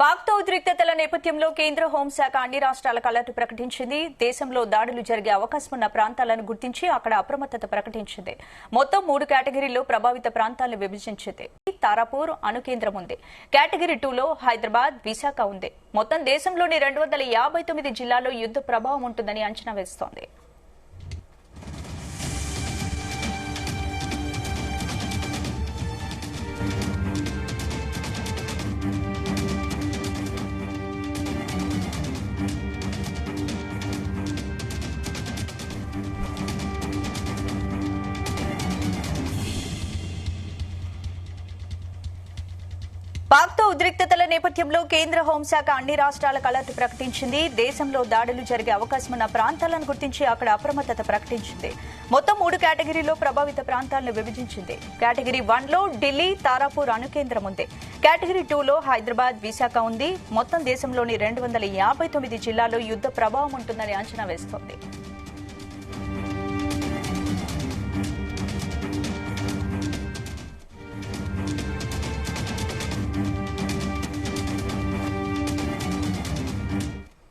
పాక్తో ఉద్రిక్తతల నేపథ్యంలో కేంద్ర హోంశాఖ అన్ని రాష్ట్రాలకు అలర్ట్ ప్రకటించింది. దేశంలో దాడులు జరిగే అవకాశం ఉన్న ప్రాంతాలను గుర్తించి అక్కడ అప్రమత్తత ప్రకటించింది. మొత్తం 3 కేటగిరీల్లో ప్రభావిత ప్రాంతాలను విభజించింది. తారాపూర్ అణు కేంద్రం ఉంది. కేటగిరీ 2లో హైదరాబాద్, విశాఖ ఉంది. మొత్తం దేశంలోని 259 జిల్లాల్లో యుద్ధ ప్రభావం ఉంటుందని అంచనా వేస్తోంది. పాక్తో ఉద్రిక్తతల నేపథ్యంలో కేంద్ర హోంశాఖ అన్ని రాష్ట్రాలకు అలర్ట్ ప్రకటించింది. దేశంలో దాడులు జరిగే అవకాశం ఉన్న ప్రాంతాలను గుర్తించి అక్కడ అప్రమత్తత ప్రకటించింది. మొత్తం 3 కేటగిరీల్లో ప్రభావిత ప్రాంతాలను విభజించింది. కేటగిరీ 1లో ఢిల్లీ, తారాపూర్ అణు కేంద్రం ఉంది. కేటగిరీ 2లో హైదరాబాద్, విశాఖ ఉంది. మొత్తం దేశంలోని 259 జిల్లాల్లో యుద్ధ ప్రభావం ఉంటుందని అంచనా వేస్తోంది.